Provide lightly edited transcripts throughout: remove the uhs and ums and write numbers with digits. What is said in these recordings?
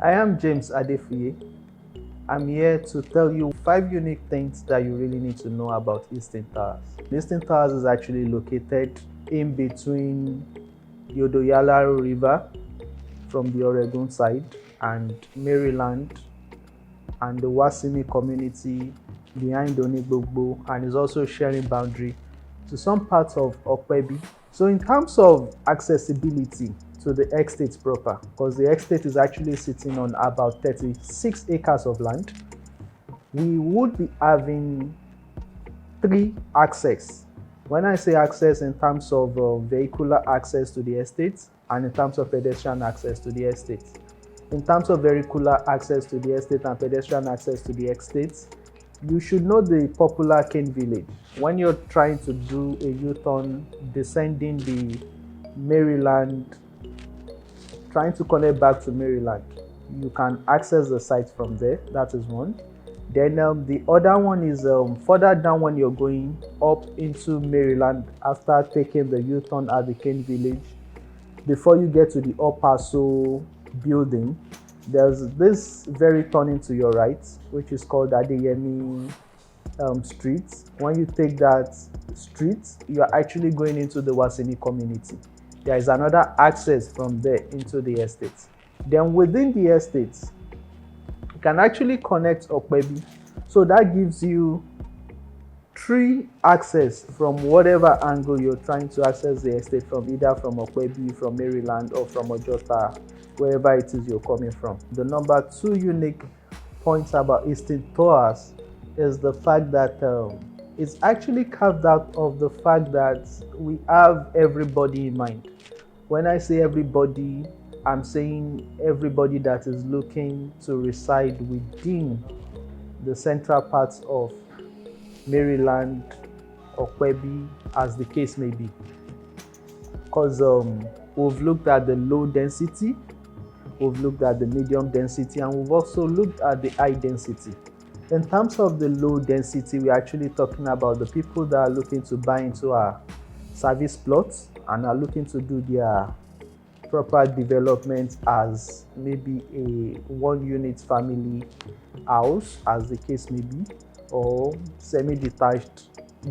I am James Adefuye. I'm here to tell you 5 unique things that you really need to know about Easton Towers. Easton Towers is actually located in between Yodoyalaro River from the Oregon side and Maryland and the Wasini community behind onigbogbo, and is also sharing boundary to some parts of Okpebi. So in terms of accessibility to the estate proper, because the estate is actually sitting on about 36 acres of land, we would be having 3 access. When I say access, in terms of vehicular access to the estate and in terms of pedestrian access to the estate. In terms of vehicular access to the estate and pedestrian access to the estate, you should know the popular Cane Village. When you're trying to do a U-turn descending the Maryland, trying to connect back to Maryland, you can access the site from there. That is one. Then the other one is further down when you're going up into Maryland after taking the U-turn at the Cane Village. Before you get to the Upper So building, there's this very turning to your right, which is called Adeyemi Street. When you take that street, you're actually going into the Wasini community. There is another access from there into the estate. Then within the estate, you can actually connect Okpebi. So that gives you 3 access from whatever angle you're trying to access the estate from, either from Okpebi, from Maryland, or from Ojota, wherever it is you're coming from. The number 2 unique points about Easton Towers is the fact that it's actually carved out of the fact that we have everybody in mind. When I say everybody, I'm saying everybody that is looking to reside within the central parts of Maryland, Okpebi, as the case may be. Because we've looked at the low density, we've looked at the medium density, and we've also looked at the high density. In terms of the low density, we're actually talking about the people that are looking to buy into our service plots and are looking to do their proper development as maybe a 1-unit family house, as the case may be, or semi-detached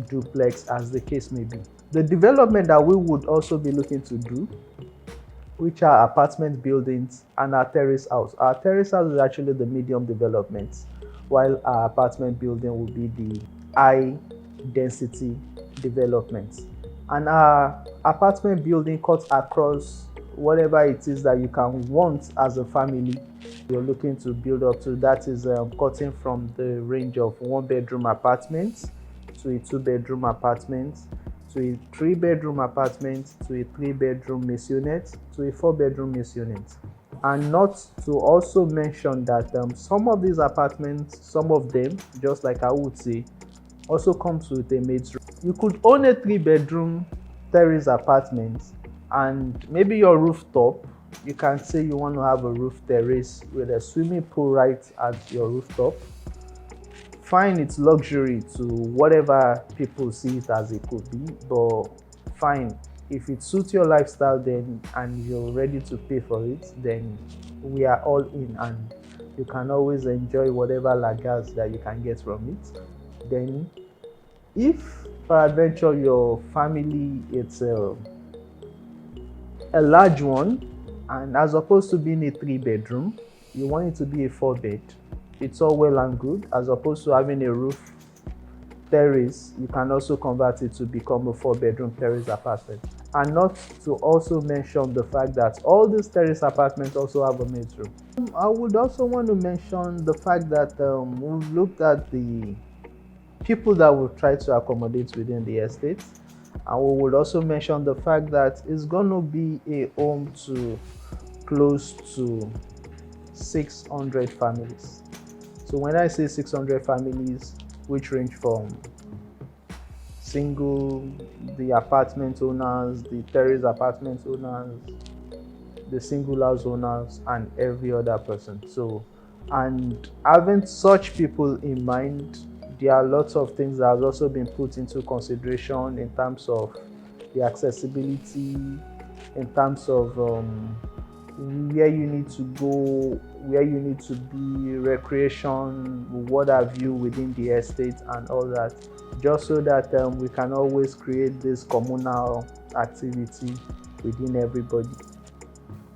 duplex, as the case may be. The development that we would also be looking to do, which are apartment buildings and our terrace house. Our terrace house is actually the medium development, while our apartment building will be the high density development. And our apartment building cuts across whatever it is that you can want as a family you're looking to build up to. That is cutting from the range of 1-bedroom apartments to a 2-bedroom apartment to a 3-bedroom apartment to a 3-bedroom maisonette to a 4-bedroom maisonette. And not to also mention that some of these apartments, some of them, just like I would say, also comes with a maid's room. You could own a 3-bedroom terrace apartment, and maybe your rooftop, you can say you want to have a roof terrace with a swimming pool right at your rooftop. Fine, it's luxury to whatever people see it as it could be, but fine. If it suits your lifestyle then and you're ready to pay for it, then we are all in, and you can always enjoy whatever lagers that you can get from it. Then if peradventure your family, it's a large one, and as opposed to being a 3-bedroom, you want it to be a 4-bed, it's all well and good. As opposed to having a roof terrace, you can also convert it to become a 4-bedroom terrace apartment. And not to also mention the fact that all these terrace apartments also have a maid's room. I would also want to mention the fact that we've looked at the people that will try to accommodate within the estate, and we would also mention the fact that it's going to be a home to close to 600 families. So when I say 600 families, which range from single, the apartment owners, the terrace apartment owners, the single house owners, and every other person. So, and having such people in mind, there are lots of things that have also been put into consideration in terms of the accessibility, in terms of where you need to go, where you need to be, recreation, what have you within the estate, and all that, just so that we can always create this communal activity within everybody.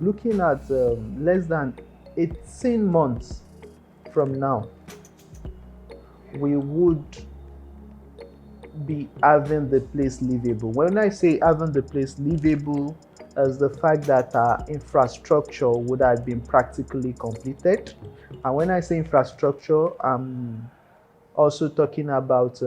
Looking at less than 18 months from now, we would be having the place livable. When I say having the place livable, as the fact that our infrastructure would have been practically completed. And when I say infrastructure, I'm also talking about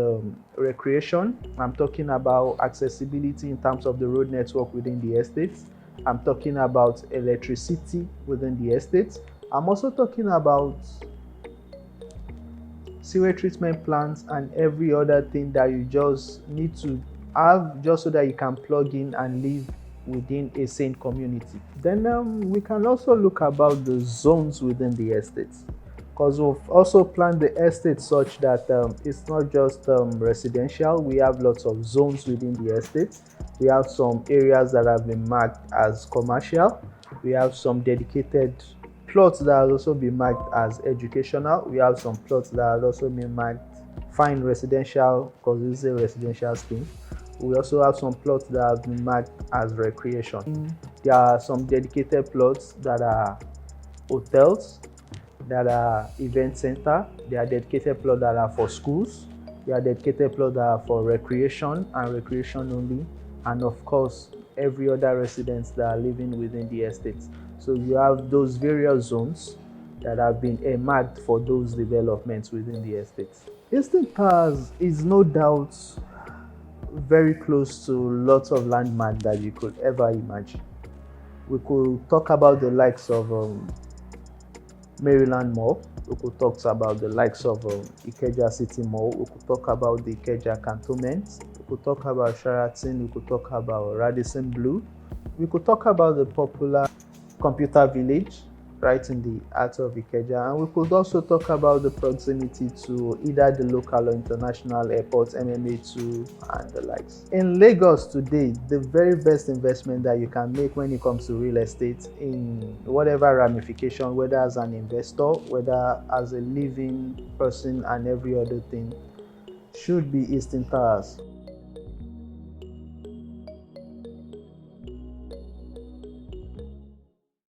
recreation. I'm talking about accessibility in terms of the road network within the estates. I'm talking about electricity within the estates. I'm also talking about sewage treatment plants and every other thing that you just need to have just so that you can plug in and live within a sane community. Then we can also look about the zones within the estates, because we've also planned the estate such that it's not just residential. We have lots of zones within the estates. We have some areas that have been marked as commercial. We have some dedicated plots that have also been marked as educational. We have some plots that have also been marked fine residential, because this is a residential scheme. We also have some plots that have been marked as recreation. There are some dedicated plots that are hotels, that are event center. There are dedicated plots that are for schools. There are dedicated plots that are for recreation and recreation only. And of course, every other residents that are living within the estates. So you have those various zones that have been earmarked for those developments within the estates. Easton Towers is no doubt very close to lots of landmarks that you could ever imagine. We could talk about the likes of Maryland Mall. We could talk about the likes of Ikeja City Mall. We could talk about the Ikeja Cantonment. We could talk about Sheraton. We could talk about Radisson Blue. We could talk about the popular Computer Village right in the heart of Ikeja, and we could also talk about the proximity to either the local or international airports, MMA2 and the likes. In Lagos today, the very best investment that you can make when it comes to real estate in whatever ramification, whether as an investor, whether as a living person and every other thing, should be Easton Towers.